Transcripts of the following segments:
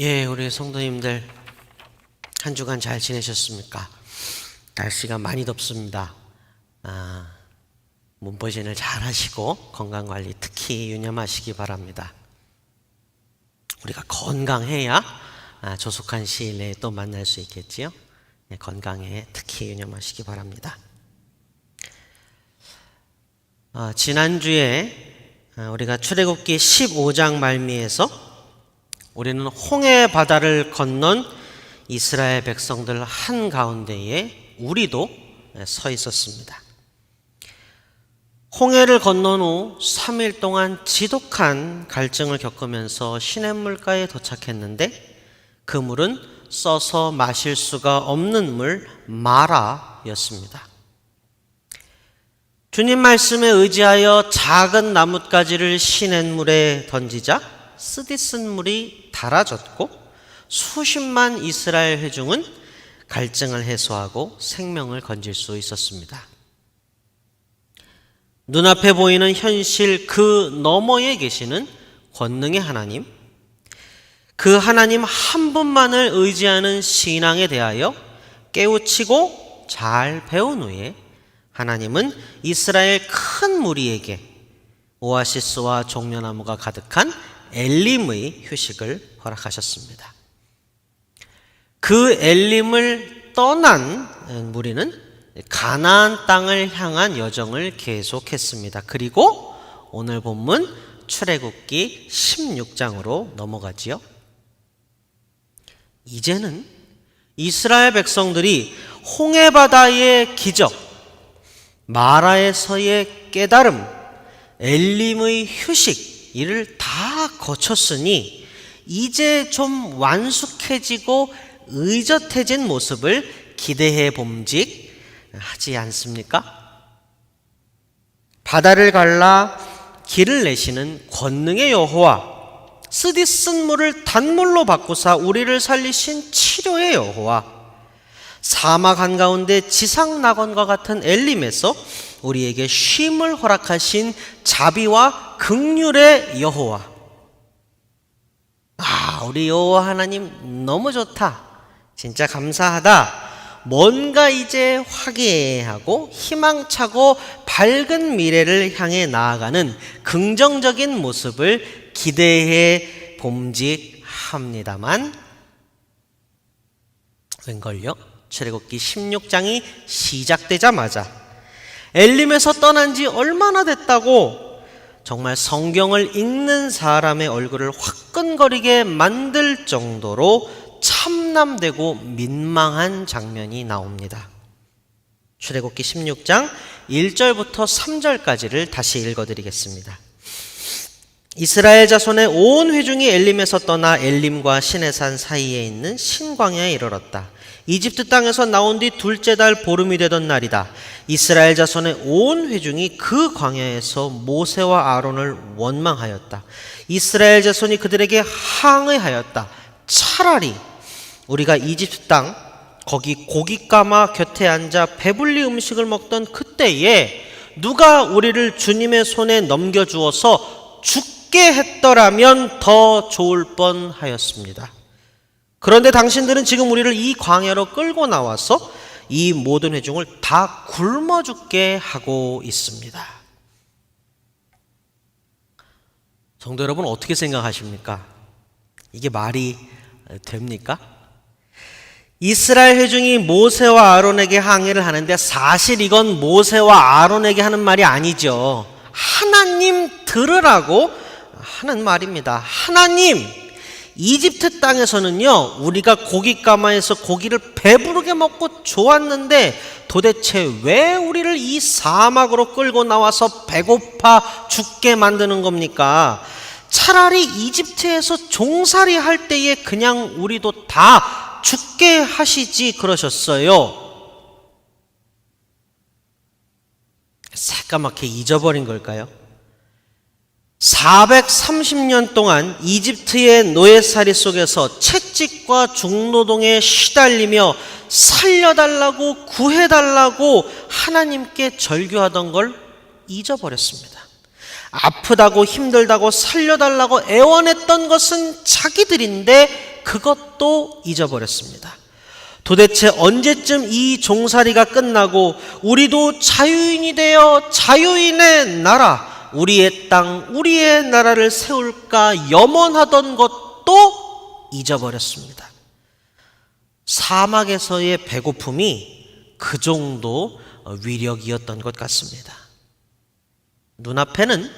우리 성도님들 한 주간 잘 지내셨습니까? 날씨가 많이 덥습니다. 몸보신을 잘 하시고 건강관리 특히 유념하시기 바랍니다. 우리가 건강해야 조속한 시일 내에 또 만날 수 있겠지요. 건강에 특히 유념하시기 바랍니다. 지난주에 우리가 출애굽기 15장 말미에서 우리는 홍해 바다를 건넌 이스라엘 백성들 한가운데에 우리도 서 있었습니다. 홍해를 건넌 후 3일 동안 지독한 갈증을 겪으면서 시냇물가에 도착했는데 그 물은 써서 마실 수가 없는 물 마라였습니다. 주님 말씀에 의지하여 작은 나뭇가지를 시냇물에 던지자 쓰디쓴 물이 달아졌고 수십만 이스라엘 회중은 갈증을 해소하고 생명을 건질 수 있었습니다. 눈앞에 보이는 현실 그 너머에 계시는 권능의 하나님, 그 하나님 한 분만을 의지하는 신앙에 대하여 깨우치고 잘 배운 후에 하나님은 이스라엘 큰 무리에게 오아시스와 종려나무가 가득한 엘림의 휴식을 허락하셨습니다. 그 엘림을 떠난 무리는 가나안 땅을 향한 여정을 계속했습니다. 그리고 오늘 본문 출애굽기 16장으로 넘어가지요. 이제는 이스라엘 백성들이 홍해바다의 기적, 마라에서의 깨달음, 엘림의 휴식 이를 다 거쳤으니 이제 좀 완숙해지고 의젓해진 모습을 기대해 봄직하지 않습니까? 바다를 갈라 길을 내시는 권능의 여호와, 쓰디쓴 물을 단물로 바꾸사 우리를 살리신 치료의 여호와, 사막 한가운데 지상낙원과 같은 엘림에서 우리에게 쉼을 허락하신 자비와 긍휼의 여호와. 우리 여호와 하나님 너무 좋다. 진짜 감사하다. 뭔가 이제 화기애애하고 희망차고 밝은 미래를 향해 나아가는 긍정적인 모습을 기대해 봄직합니다만 웬걸요? 출애굽기 16장이 시작되자마자 엘림에서 떠난 지 얼마나 됐다고 정말 성경을 읽는 사람의 얼굴을 화끈거리게 만들 정도로 참남되고 민망한 장면이 나옵니다. 출애굽기 16장 1절부터 3절까지를 다시 읽어드리겠습니다. 이스라엘 자손의 온 회중이 엘림에서 떠나 엘림과 시내산 사이에 있는 신광야에 이르렀다. 이집트 땅에서 나온 뒤 둘째 달 보름이 되던 날이다. 이스라엘 자손의 온 회중이 그 광야에서 모세와 아론을 원망하였다. 이스라엘 자손이 그들에게 항의하였다. 차라리 우리가 이집트 땅 거기 고깃가마 곁에 앉아 배불리 음식을 먹던 그때에 누가 우리를 주님의 손에 넘겨주어서 죽게 했더라면 더 좋을 뻔하였습니다. 그런데 당신들은 지금 우리를 이 광야로 끌고 나와서 이 모든 회중을 다 굶어 죽게 하고 있습니다. 성도 여러분, 어떻게 생각하십니까? 이게 말이 됩니까? 이스라엘 회중이 모세와 아론에게 항의를 하는데 사실 이건 모세와 아론에게 하는 말이 아니죠. 하나님 들으라고 하는 말입니다. 하나님, 이집트 땅에서는요, 우리가 고깃가마에서 고기를 배부르게 먹고 좋았는데 도대체 왜 우리를 이 사막으로 끌고 나와서 배고파 죽게 만드는 겁니까? 차라리 이집트에서 종살이 할 때에 그냥 우리도 다 죽게 하시지 그러셨어요. 새까맣게 잊어버린 걸까요? 430년 동안 이집트의 노예살이 속에서 채찍과 중노동에 시달리며 살려달라고 구해달라고 하나님께 절규하던 걸 잊어버렸습니다. 아프다고 힘들다고 살려달라고 애원했던 것은 자기들인데 그것도 잊어버렸습니다. 도대체 언제쯤 이 종살이가 끝나고 우리도 자유인이 되어 자유인의 나라, 우리의 땅, 우리의 나라를 세울까 염원하던 것도 잊어버렸습니다. 사막에서의 배고픔이 그 정도 위력이었던 것 같습니다. 눈앞에는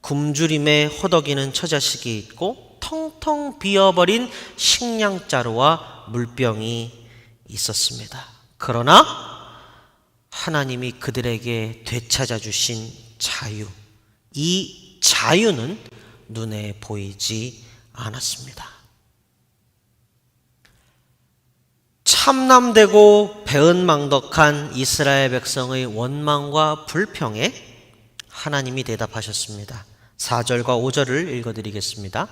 굶주림에 허덕이는 처자식이 있고 텅텅 비어버린 식량자루와 물병이 있었습니다. 그러나 하나님이 그들에게 되찾아 주신 자유, 이 자유는 눈에 보이지 않았습니다. 참남되고 배은망덕한 이스라엘 백성의 원망과 불평에 하나님이 대답하셨습니다. 4절과 5절을 읽어드리겠습니다.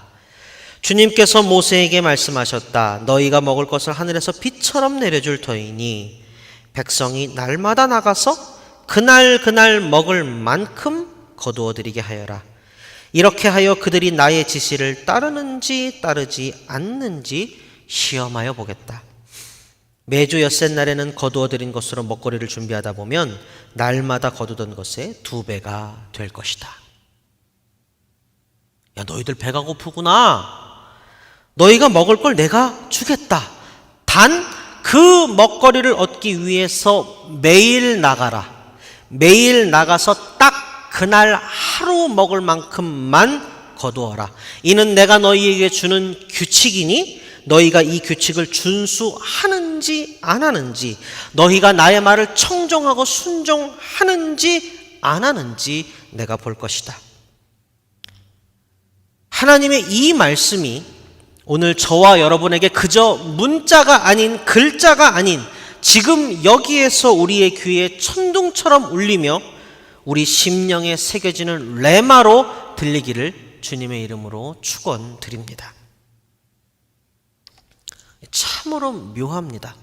주님께서 모세에게 말씀하셨다. 너희가 먹을 것을 하늘에서 비처럼 내려줄 터이니 백성이 날마다 나가서 그날 먹을 만큼 거두어들이게 하여라. 이렇게 하여 그들이 나의 지시를 따르는지 따르지 않는지 시험하여 보겠다. 매주 엿새날에는 거두어들인 것으로 먹거리를 준비하다 보면 날마다 거두던 것의 2배가 될 것이다. 야, 너희들 배가 고프구나. 너희가 먹을 걸 내가 주겠다. 단 그 먹거리를 얻기 위해서 매일 나가라. 매일 나가서 딱 그날 하루 먹을 만큼만 거두어라. 이는 내가 너희에게 주는 규칙이니 너희가 이 규칙을 준수하는지 안 하는지, 너희가 나의 말을 청종하고 순종하는지 안 하는지 내가 볼 것이다. 하나님의 이 말씀이 오늘 저와 여러분에게 그저 문자가 아닌, 글자가 아닌 지금 여기에서 우리의 귀에 천둥처럼 울리며 우리 심령에 새겨지는 레마로 들리기를 주님의 이름으로 축원드립니다. 참으로 묘합니다.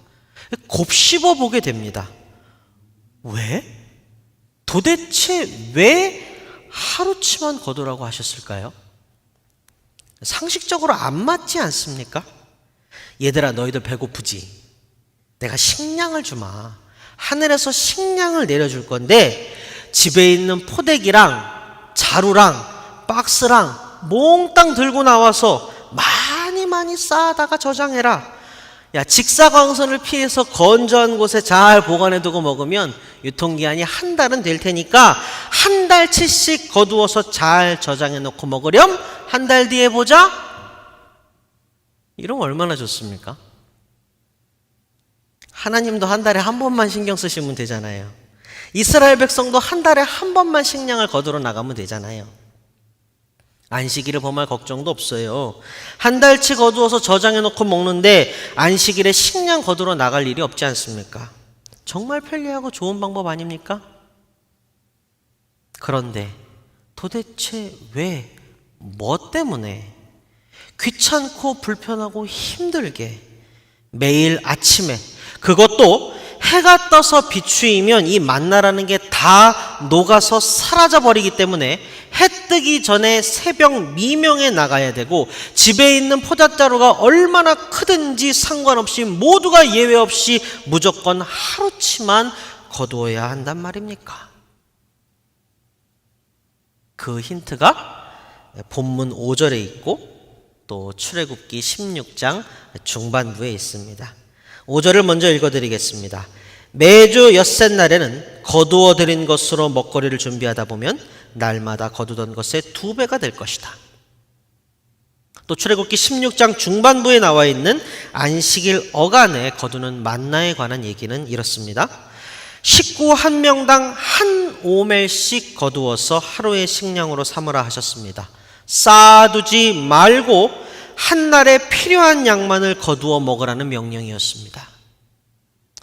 곱씹어 보게 됩니다. 왜? 도대체 왜 하루치만 거두라고 하셨을까요? 상식적으로 안 맞지 않습니까? 얘들아, 너희들 배고프지? 내가 식량을 주마. 하늘에서 식량을 내려줄 건데 집에 있는 포대기랑 자루랑 박스랑 몽땅 들고 나와서 많이 쌓아다가 저장해라. 야, 직사광선을 피해서 건조한 곳에 잘 보관해두고 먹으면 유통기한이 한 달은 될 테니까 한 달치씩 거두어서 잘 저장해놓고 먹으렴. 한 달 뒤에 보자. 이러면 얼마나 좋습니까? 하나님도 한 달에 한 번만 신경 쓰시면 되잖아요. 이스라엘 백성도 한 달에 한 번만 식량을 거두러 나가면 되잖아요. 안식일을 범할 걱정도 없어요. 한 달치 거두어서 저장해놓고 먹는데 안식일에 식량 거두러 나갈 일이 없지 않습니까? 정말 편리하고 좋은 방법 아닙니까? 그런데 도대체 왜, 뭐 때문에 귀찮고 불편하고 힘들게 매일 아침에, 그것도 해가 떠서 비추이면 이 만나라는 게 다 녹아서 사라져 버리기 때문에 해 뜨기 전에 새벽 미명에 나가야 되고, 집에 있는 포잣자루가 얼마나 크든지 상관없이 모두가 예외 없이 무조건 하루치만 거두어야 한단 말입니까? 그 힌트가 본문 5절에 있고 또 출애굽기 16장 중반부에 있습니다. 5절을 먼저 읽어드리겠습니다. 매주 엿새날에는 거두어들인 것으로 먹거리를 준비하다 보면 날마다 거두던 것의 2배가 될 것이다. 또 출애굽기 16장 중반부에 나와 있는 안식일 어간에 거두는 만나에 관한 얘기는 이렇습니다. 식구 한 명당 한 오멜씩 거두어서 하루의 식량으로 삼으라 하셨습니다. 쌓아두지 말고 한 날에 필요한 양만을 거두어 먹으라는 명령이었습니다.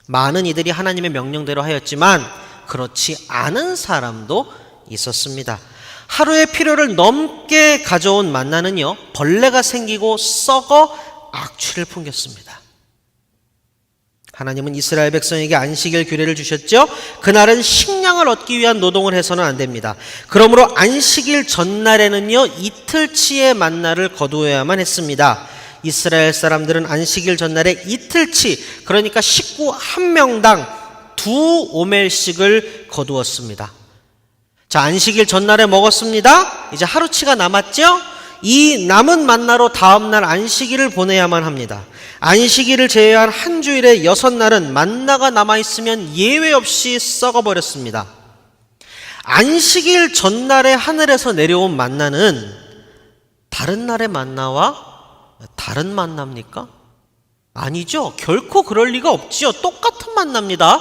많은 이들이 하나님의 명령대로 하였지만 그렇지 않은 사람도 있었습니다. 하루의 필요를 넘게 가져온 만나는요, 벌레가 생기고 썩어 악취를 풍겼습니다. 하나님은 이스라엘 백성에게 안식일 규례를 주셨죠. 그날은 식량을 얻기 위한 노동을 해서는 안 됩니다. 그러므로 안식일 전날에는요, 이틀치의 만나를 거두어야만 했습니다. 이스라엘 사람들은 안식일 전날에 이틀치, 그러니까 식구 한 명당 2오멜씩을 거두었습니다. 자, 안식일 전날에 먹었습니다. 이제 하루치가 남았죠? 이 남은 만나로 다음날 안식일을 보내야만 합니다. 안식일을 제외한 한 주일에 6날은 만나가 남아있으면 예외 없이 썩어버렸습니다. 안식일 전날에 하늘에서 내려온 만나는 다른 날의 만나와 다른 만나입니까? 아니죠. 결코 그럴 리가 없지요. 똑같은 만나입니다.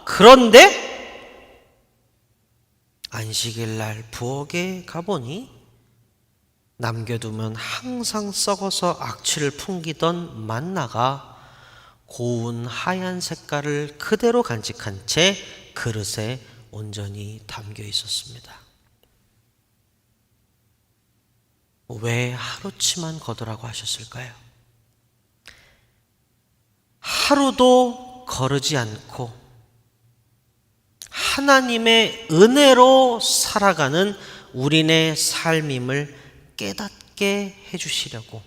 그런데 안식일 날 부엌에 가보니 남겨두면 항상 썩어서 악취를 풍기던 만나가 고운 하얀 색깔을 그대로 간직한 채 그릇에 온전히 담겨 있었습니다. 왜 하루치만 거두라고 하셨을까요? 하루도 거르지 않고 하나님의 은혜로 살아가는 우리네 삶임을 깨닫게 해주시려고,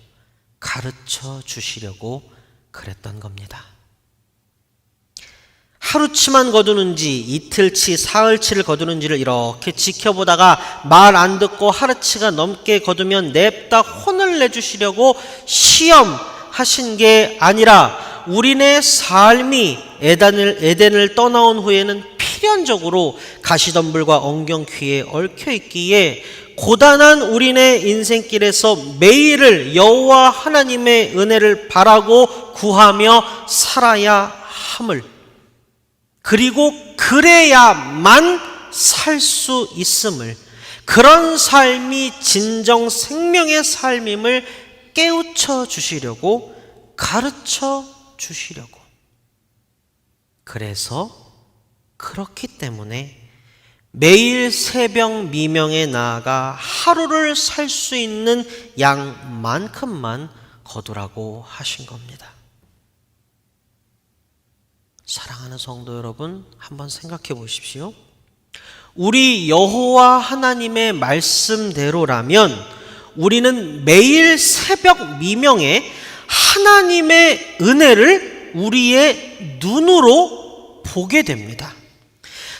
가르쳐 주시려고 그랬던 겁니다. 하루치만 거두는지 이틀치, 사흘치를 거두는지를 이렇게 지켜보다가 말 안 듣고 하루치가 넘게 거두면 냅다 혼을 내주시려고 시험하신 게 아니라 우리네 삶이 에덴을 떠나온 후에는 필연적으로 가시덤불과 엉겅퀴에 얽혀있기에 고단한 우리네 인생길에서 매일을 여호와 하나님의 은혜를 바라고 구하며 살아야 함을, 그리고 그래야만 살 수 있음을, 그런 삶이 진정 생명의 삶임을 깨우쳐 주시려고, 가르쳐 주시려고. 그래서 그렇기 때문에 매일 새벽 미명에 나아가 하루를 살 수 있는 양만큼만 거두라고 하신 겁니다. 사랑하는 성도 여러분, 한번 생각해 보십시오. 우리 여호와 하나님의 말씀대로라면 우리는 매일 새벽 미명에 하나님의 은혜를 우리의 눈으로 보게 됩니다.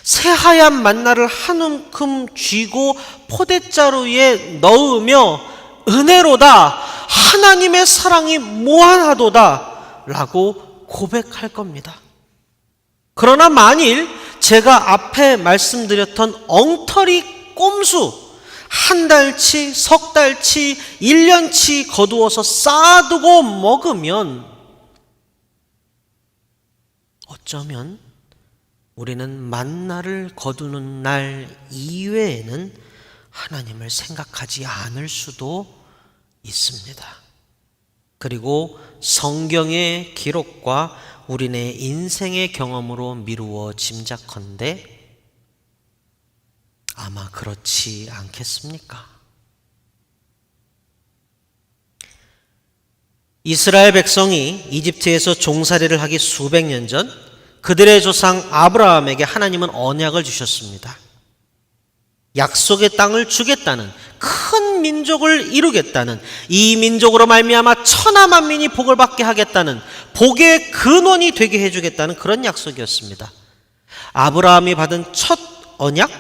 새하얀 만나를 한 움큼 쥐고 포대자루에 넣으며 은혜로다, 하나님의 사랑이 무한하도다 라고 고백할 겁니다. 그러나 만일 제가 앞에 말씀드렸던 엉터리 꼼수, 한 달치, 석 달치, 1년치 거두어서 쌓아두고 먹으면 어쩌면 우리는 만나를 거두는 날 이외에는 하나님을 생각하지 않을 수도 있습니다. 그리고 성경의 기록과 우리네 인생의 경험으로 미루어 짐작컨대 아마 그렇지 않겠습니까? 이스라엘 백성이 이집트에서 종살이를 하기 수백 년 전 그들의 조상 아브라함에게 하나님은 언약을 주셨습니다. 약속의 땅을 주겠다는, 큰 민족을 이루겠다는, 이 민족으로 말미암아 천하 만민이 복을 받게 하겠다는, 복의 근원이 되게 해주겠다는 그런 약속이었습니다. 아브라함이 받은 첫 언약,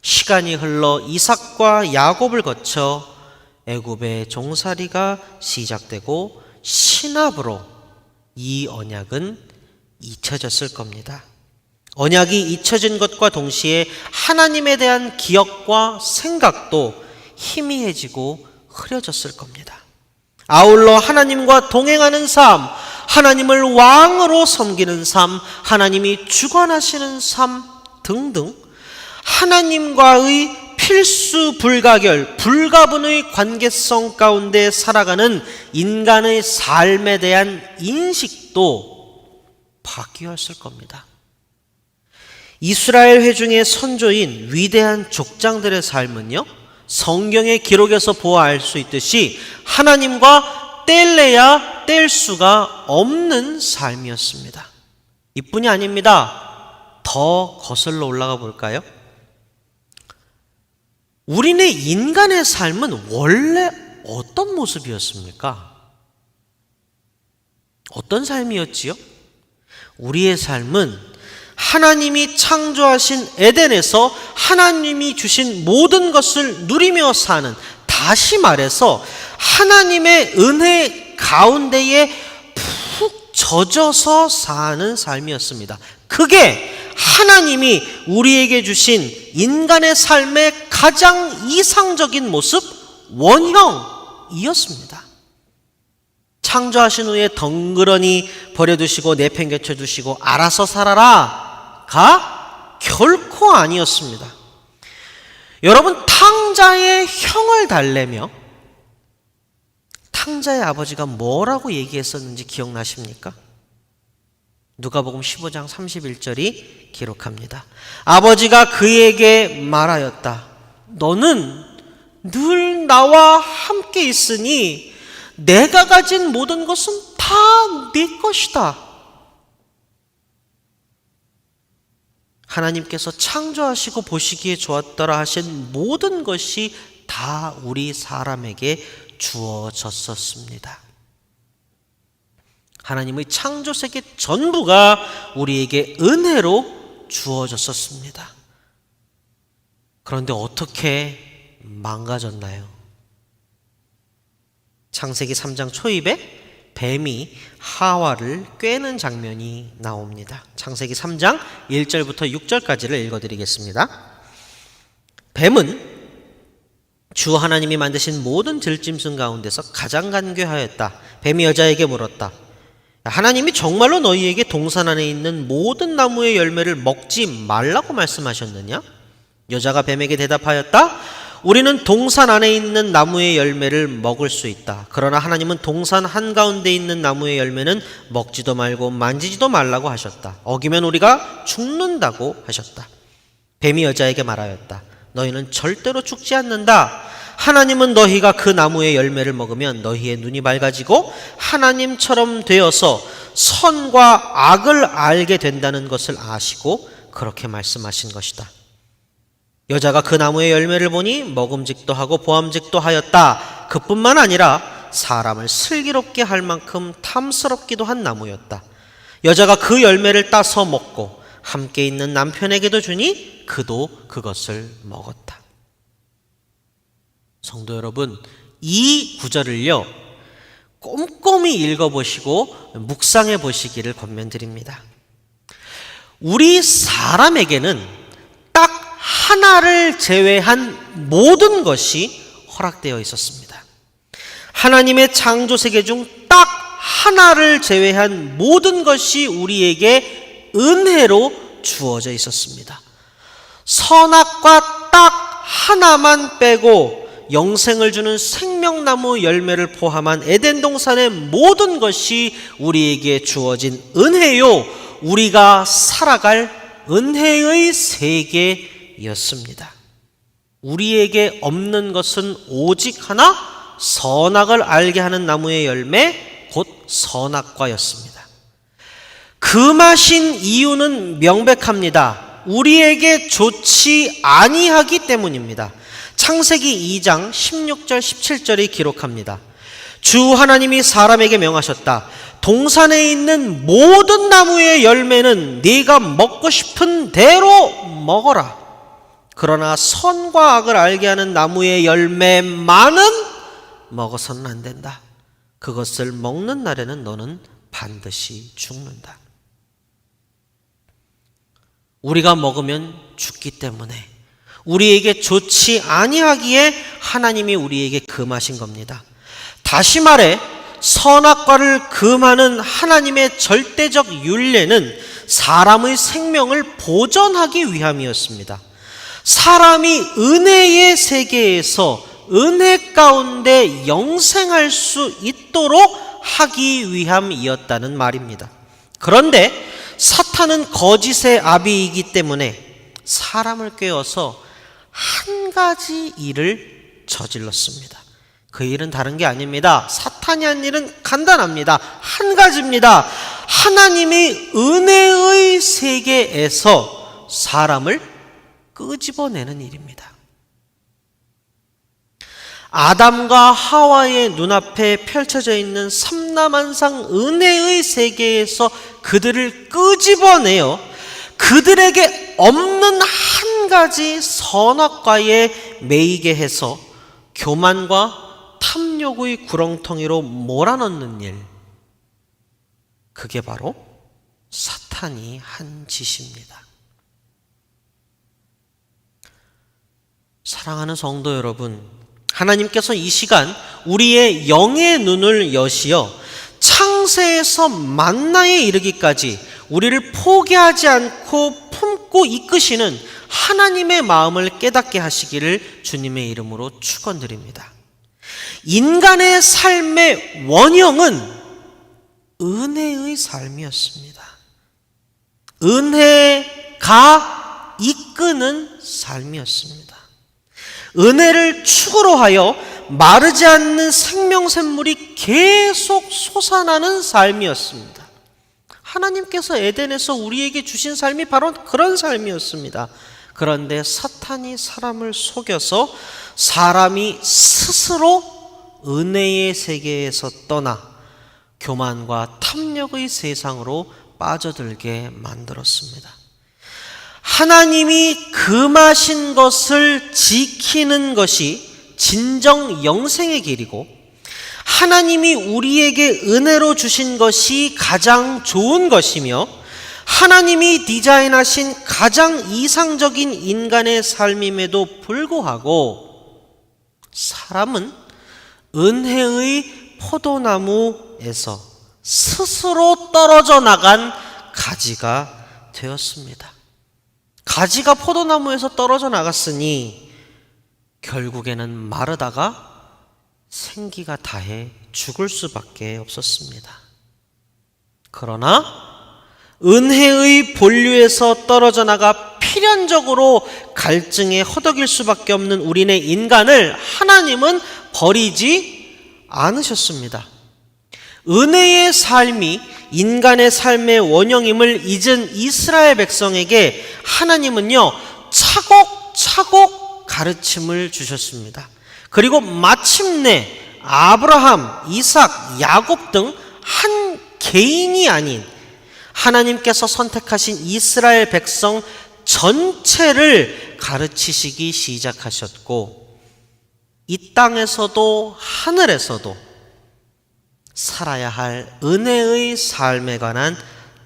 시간이 흘러 이삭과 야곱을 거쳐 애굽의 종살이가 시작되고 신압으로 이 언약은 잊혀졌을 겁니다. 언약이 잊혀진 것과 동시에 하나님에 대한 기억과 생각도 희미해지고 흐려졌을 겁니다. 아울러 하나님과 동행하는 삶, 하나님을 왕으로 섬기는 삶, 하나님이 주관하시는 삶 등등 하나님과의 필수 불가결, 불가분의 관계성 가운데 살아가는 인간의 삶에 대한 인식도 바뀌었을 겁니다. 이스라엘 회중의 선조인 위대한 족장들의 삶은요, 성경의 기록에서 보아 알 수 있듯이 하나님과 뗄래야 뗄 수가 없는 삶이었습니다. 이뿐이 아닙니다. 더 거슬러 올라가 볼까요? 우리네 인간의 삶은 원래 어떤 모습이었습니까? 어떤 삶이었지요? 우리의 삶은 하나님이 창조하신 에덴에서 하나님이 주신 모든 것을 누리며 사는, 다시 말해서 하나님의 은혜 가운데에 푹 젖어서 사는 삶이었습니다. 그게 하나님이 우리에게 주신 인간의 삶의 가장 이상적인 모습, 원형이었습니다. 창조하신 후에 덩그러니 버려두시고 내팽개쳐 두시고 알아서 살아라가 결코 아니었습니다. 여러분, 탕자의 형을 달래며 탕자의 아버지가 뭐라고 얘기했었는지 기억나십니까? 누가복음 15장 31절이 기록합니다. 아버지가 그에게 말하였다. 너는 늘 나와 함께 있으니 내가 가진 모든 것은 다 네 것이다. 하나님께서 창조하시고 보시기에 좋았더라 하신 모든 것이 다 우리 사람에게 주어졌었습니다. 하나님의 창조 세계 전부가 우리에게 은혜로 주어졌었습니다. 그런데 어떻게 망가졌나요? 창세기 3장 초입에 뱀이 하와를 꿰는 장면이 나옵니다. 창세기 3장 1절부터 6절까지를 읽어드리겠습니다. 뱀은 주 하나님이 만드신 모든 들짐승 가운데서 가장 간교하였다. 뱀이 여자에게 물었다. 하나님이 정말로 너희에게 동산 안에 있는 모든 나무의 열매를 먹지 말라고 말씀하셨느냐? 여자가 뱀에게 대답하였다. 우리는 동산 안에 있는 나무의 열매를 먹을 수 있다. 그러나 하나님은 동산 한가운데 있는 나무의 열매는 먹지도 말고 만지지도 말라고 하셨다. 어기면 우리가 죽는다고 하셨다. 뱀이 여자에게 말하였다. 너희는 절대로 죽지 않는다. 하나님은 너희가 그 나무의 열매를 먹으면 너희의 눈이 밝아지고 하나님처럼 되어서 선과 악을 알게 된다는 것을 아시고 그렇게 말씀하신 것이다. 여자가 그 나무의 열매를 보니 먹음직도 하고 보암직도 하였다. 그뿐만 아니라 사람을 슬기롭게 할 만큼 탐스럽기도 한 나무였다. 여자가 그 열매를 따서 먹고 함께 있는 남편에게도 주니 그도 그것을 먹었다. 성도 여러분, 이 구절을요 꼼꼼히 읽어보시고 묵상해 보시기를 권면드립니다. 우리 사람에게는 딱 하나를 제외한 모든 것이 허락되어 있었습니다. 하나님의 창조 세계 중 딱 하나를 제외한 모든 것이 우리에게 은혜로 주어져 있었습니다. 선악과 딱 하나만 빼고 영생을 주는 생명나무 열매를 포함한 에덴 동산의 모든 것이 우리에게 주어진 은혜요, 우리가 살아갈 은혜의 세계였습니다. 우리에게 없는 것은 오직 하나, 선악을 알게 하는 나무의 열매, 곧 선악과였습니다. 금하신 이유는 명백합니다. 우리에게 좋지 아니하기 때문입니다. 창세기 2장 16절 17절이 기록합니다. 주 하나님이 사람에게 명하셨다. 동산에 있는 모든 나무의 열매는 네가 먹고 싶은 대로 먹어라. 그러나 선과 악을 알게 하는 나무의 열매만은 먹어서는 안 된다. 그것을 먹는 날에는 너는 반드시 죽는다. 우리가 먹으면 죽기 때문에 우리에게 좋지 아니하기에 하나님이 우리에게 금하신 겁니다. 다시 말해 선악과를 금하는 하나님의 절대적 율례는 사람의 생명을 보존하기 위함이었습니다. 사람이 은혜의 세계에서 은혜 가운데 영생할 수 있도록 하기 위함이었다는 말입니다. 그런데 사탄은 거짓의 아비이기 때문에 사람을 꿰어서 한 가지 일을 저질렀습니다. 그 일은 다른 게 아닙니다. 사탄이 한 일은 간단합니다. 한 가지입니다. 하나님의 은혜의 세계에서 사람을 끄집어내는 일입니다. 아담과 하와의 눈앞에 펼쳐져 있는 삼라만상 은혜의 세계에서 그들을 끄집어내어 그들에게 없는 한 가지 선악과에 매이게 해서 교만과 탐욕의 구렁텅이로 몰아넣는 일, 그게 바로 사탄이 한 짓입니다. 사랑하는 성도 여러분, 하나님께서 이 시간 우리의 영의 눈을 여시어 창세에서 만나에 이르기까지 우리를 포기하지 않고 품고 이끄시는 하나님의 마음을 깨닫게 하시기를 주님의 이름으로 축원드립니다. 인간의 삶의 원형은 은혜의 삶이었습니다. 은혜가 이끄는 삶이었습니다. 은혜를 축으로 하여 마르지 않는 생명샘물이 계속 솟아나는 삶이었습니다. 하나님께서 에덴에서 우리에게 주신 삶이 바로 그런 삶이었습니다. 그런데 사탄이 사람을 속여서 사람이 스스로 은혜의 세계에서 떠나 교만과 탐욕의 세상으로 빠져들게 만들었습니다. 하나님이 금하신 것을 지키는 것이 진정 영생의 길이고, 하나님이 우리에게 은혜로 주신 것이 가장 좋은 것이며, 하나님이 디자인하신 가장 이상적인 인간의 삶임에도 불구하고 사람은 은혜의 포도나무에서 스스로 떨어져 나간 가지가 되었습니다. 가지가 포도나무에서 떨어져 나갔으니 결국에는 마르다가 생기가 다해 죽을 수밖에 없었습니다. 그러나 은혜의 본류에서 떨어져 나가 필연적으로 갈증에 허덕일 수밖에 없는 우리네 인간을 하나님은 버리지 않으셨습니다. 은혜의 삶이 인간의 삶의 원형임을 잊은 이스라엘 백성에게 하나님은요, 차곡차곡 가르침을 주셨습니다. 그리고 마침내 아브라함, 이삭, 야곱 등 한 개인이 아닌 하나님께서 선택하신 이스라엘 백성 전체를 가르치시기 시작하셨고, 이 땅에서도 하늘에서도 살아야 할 은혜의 삶에 관한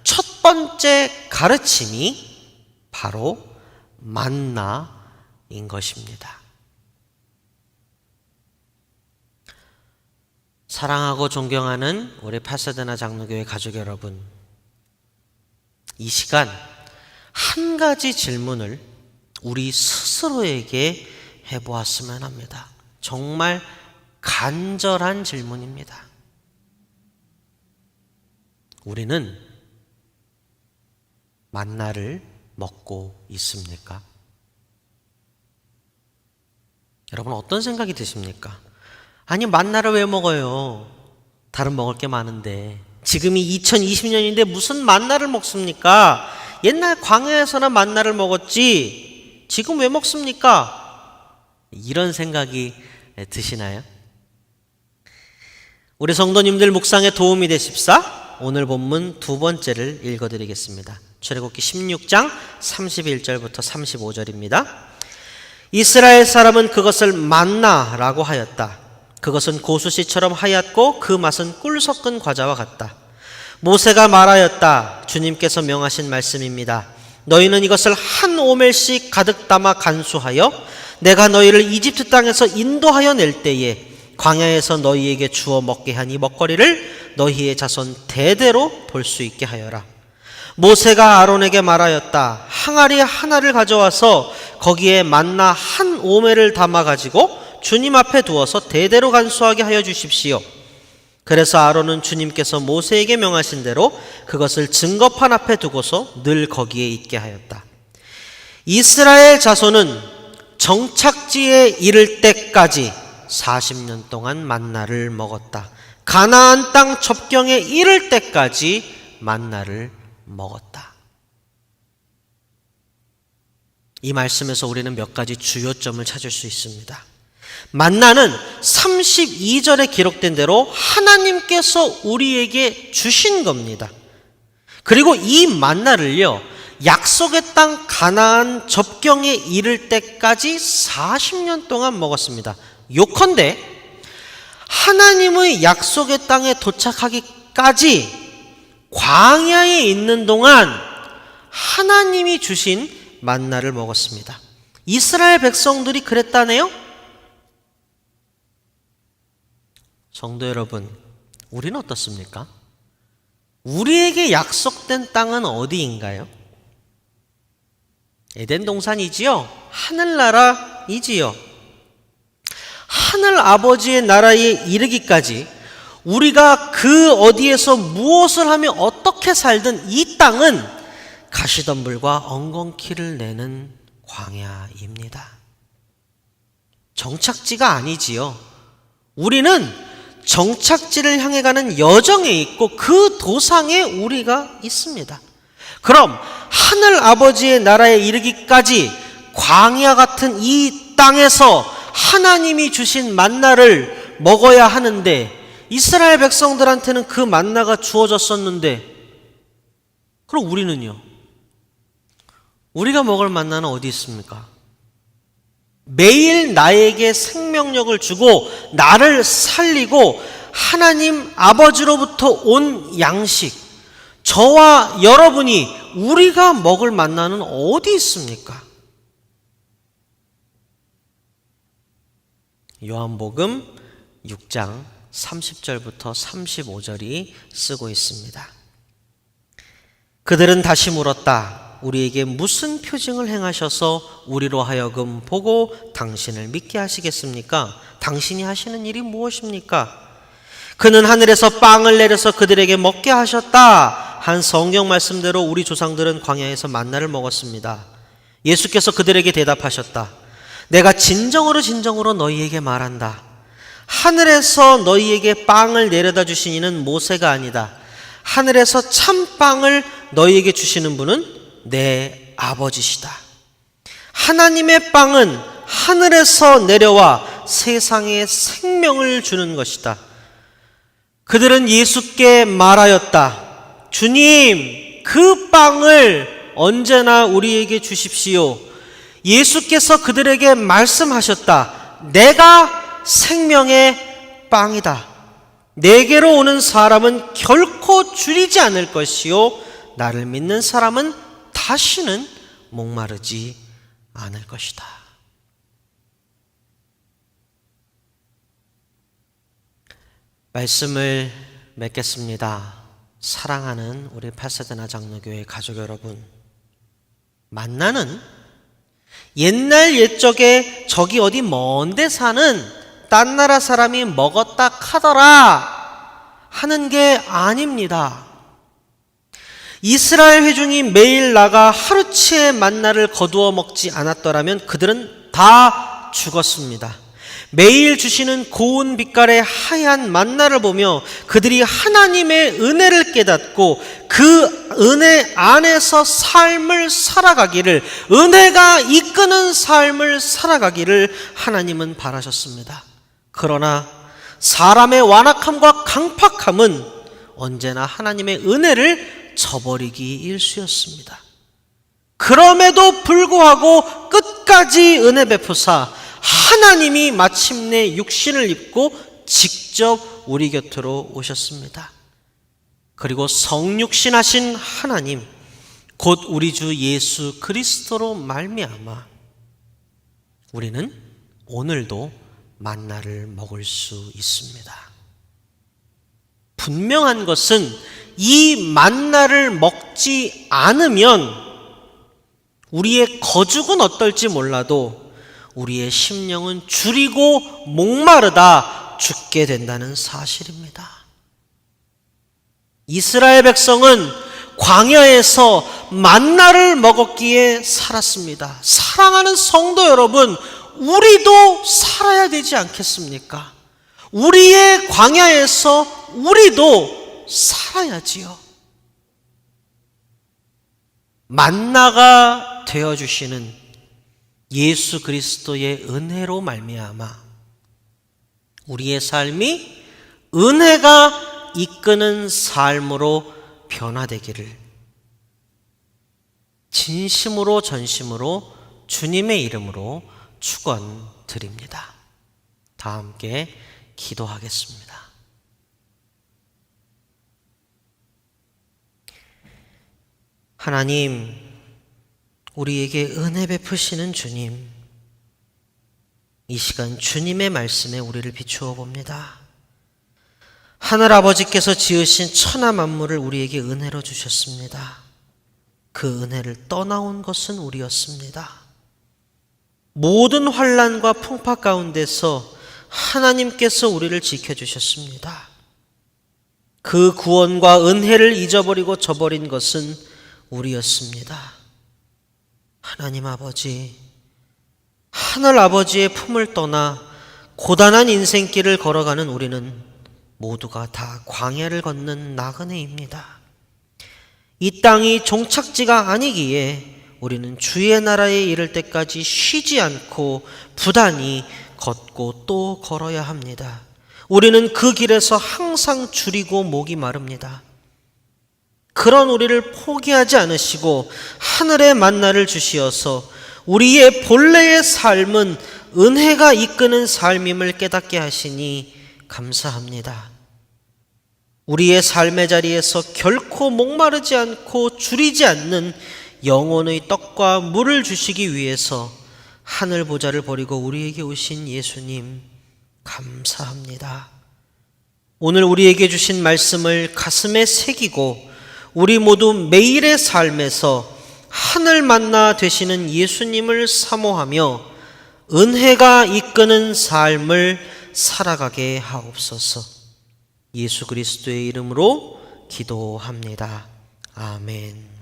첫 번째 가르침이 바로 만나인 것입니다. 사랑하고 존경하는 우리 파사데나 장로교회 가족 여러분, 이 시간 한 가지 질문을 우리 스스로에게 해보았으면 합니다. 정말 간절한 질문입니다. 우리는 만나를 먹고 있습니까? 여러분, 어떤 생각이 드십니까? 아니, 만나를 왜 먹어요? 다른 먹을 게 많은데. 지금이 2020년인데 무슨 만나를 먹습니까? 옛날 광야에서나 만나를 먹었지 지금 왜 먹습니까? 이런 생각이 드시나요? 우리 성도님들 묵상에 도움이 되십사 오늘 본문 두 번째를 읽어드리겠습니다. 출애굽기 16장 31절부터 35절입니다. 이스라엘 사람은 그것을 만나라고 하였다. 그것은 고수씨처럼 하얗고 그 맛은 꿀 섞은 과자와 같다. 모세가 말하였다. 주님께서 명하신 말씀입니다. 너희는 이것을 한 오멜씩 가득 담아 간수하여 내가 너희를 이집트 땅에서 인도하여 낼 때에 광야에서 너희에게 주어 먹게 한 이 먹거리를 너희의 자손 대대로 볼 수 있게 하여라. 모세가 아론에게 말하였다. 항아리 하나를 가져와서 거기에 만나 한 오멜을 담아 가지고 주님 앞에 두어서 대대로 간수하게 하여 주십시오. 그래서 아론은 주님께서 모세에게 명하신 대로 그것을 증거판 앞에 두고서 늘 거기에 있게 하였다. 이스라엘 자손은 정착지에 이를 때까지 40년 동안 만나를 먹었다. 가나안 땅 접경에 이를 때까지 만나를 먹었다. 이 말씀에서 우리는 몇 가지 주요점을 찾을 수 있습니다. 만나는 32절에 기록된 대로 하나님께서 우리에게 주신 겁니다. 그리고 이 만나를요, 약속의 땅 가나안 접경에 이를 때까지 40년 동안 먹었습니다. 요컨대 하나님의 약속의 땅에 도착하기까지 광야에 있는 동안 하나님이 주신 만나를 먹었습니다. 이스라엘 백성들이 그랬다네요? 성도 여러분, 우리는 어떻습니까? 우리에게 약속된 땅은 어디인가요? 에덴 동산이지요? 하늘나라이지요? 하늘 아버지의 나라에 이르기까지 우리가 그 어디에서 무엇을 하며 어떻게 살든 이 땅은 가시덤불과 엉겅퀴를 내는 광야입니다. 정착지가 아니지요. 우리는 정착지를 향해 가는 여정에 있고 그 도상에 우리가 있습니다. 그럼 하늘 아버지의 나라에 이르기까지 광야 같은 이 땅에서 하나님이 주신 만나를 먹어야 하는데 이스라엘 백성들한테는 그 만나가 주어졌었는데, 그럼 우리는요? 우리가 먹을 만나는 어디 있습니까? 매일 나에게 생명력을 주고 나를 살리고 하나님 아버지로부터 온 양식, 저와 여러분이 우리가 먹을 만나는 어디 있습니까? 요한복음 6장 30절부터 35절이 쓰고 있습니다. 그들은 다시 물었다. 우리에게 무슨 표징을 행하셔서 우리로 하여금 보고 당신을 믿게 하시겠습니까? 당신이 하시는 일이 무엇입니까? 그는 하늘에서 빵을 내려서 그들에게 먹게 하셨다 한 성경 말씀대로 우리 조상들은 광야에서 만나를 먹었습니다. 예수께서 그들에게 대답하셨다. 내가 진정으로 너희에게 말한다. 하늘에서 너희에게 빵을 내려다 주신 이는 모세가 아니다. 하늘에서 참빵을 너희에게 주시는 분은 내 아버지시다. 하나님의 빵은 하늘에서 내려와 세상에 생명을 주는 것이다. 그들은 예수께 말하였다. 주님, 그 빵을 언제나 우리에게 주십시오. 예수께서 그들에게 말씀하셨다. 내가 생명의 빵이다. 내게로 오는 사람은 결코 줄이지 않을 것이요 나를 믿는 사람은 다시는 목마르지 않을 것이다. 말씀을 맺겠습니다. 사랑하는 우리 파사데나 장로교회 가족 여러분, 만나는 옛날 옛적에 저기 어디 먼데 사는 딴 나라 사람이 먹었다 카더라 하는 게 아닙니다. 이스라엘 회중이 매일 나가 하루치의 만나를 거두어 먹지 않았더라면 그들은 다 죽었습니다. 매일 주시는 고운 빛깔의 하얀 만나를 보며 그들이 하나님의 은혜를 깨닫고 그 은혜 안에서 삶을 살아가기를, 은혜가 이끄는 삶을 살아가기를 하나님은 바라셨습니다. 그러나 사람의 완악함과 강팍함은 언제나 하나님의 은혜를 저버리기 일쑤였습니다. 그럼에도 불구하고 끝까지 은혜 베푸사 하나님이 마침내 육신을 입고 직접 우리 곁으로 오셨습니다. 그리고 성육신하신 하나님, 곧 우리 주 예수 그리스도로 말미암아 우리는 오늘도 만나를 먹을 수 있습니다. 분명한 것은 이 만나를 먹지 않으면 우리의 거죽은 어떨지 몰라도 우리의 심령은 줄이고 목마르다 죽게 된다는 사실입니다. 이스라엘 백성은 광야에서 만나를 먹었기에 살았습니다. 사랑하는 성도 여러분, 우리도 살아야 되지 않겠습니까? 우리의 광야에서 우리도 살아야지요. 만나가 되어주시는 예수 그리스도의 은혜로 말미암아 우리의 삶이 은혜가 이끄는 삶으로 변화되기를 진심으로 전심으로 주님의 이름으로 축원드립니다. 다 함께 기도하겠습니다. 하나님, 우리에게 은혜 베푸시는 주님, 이 시간 주님의 말씀에 우리를 비추어 봅니다. 하늘아버지께서 지으신 천하 만물을 우리에게 은혜로 주셨습니다. 그 은혜를 떠나온 것은 우리였습니다. 모든 환난과 풍파 가운데서 하나님께서 우리를 지켜주셨습니다. 그 구원과 은혜를 잊어버리고 저버린 것은 우리였습니다. 하나님 아버지, 하늘 아버지의 품을 떠나 고단한 인생길을 걸어가는 우리는 모두가 다 광야를 걷는 나그네입니다. 이 땅이 종착지가 아니기에 우리는 주의 나라에 이를 때까지 쉬지 않고 부단히 걷고 또 걸어야 합니다. 우리는 그 길에서 항상 줄이고 목이 마릅니다. 그런 우리를 포기하지 않으시고 하늘의 만나를 주시어서 우리의 본래의 삶은 은혜가 이끄는 삶임을 깨닫게 하시니 감사합니다. 우리의 삶의 자리에서 결코 목마르지 않고 줄이지 않는 영혼의 떡과 물을 주시기 위해서 하늘 보좌를 버리고 우리에게 오신 예수님 감사합니다. 오늘 우리에게 주신 말씀을 가슴에 새기고 우리 모두 매일의 삶에서 하늘 만나 되시는 예수님을 사모하며 은혜가 이끄는 삶을 살아가게 하옵소서. 예수 그리스도의 이름으로 기도합니다. 아멘.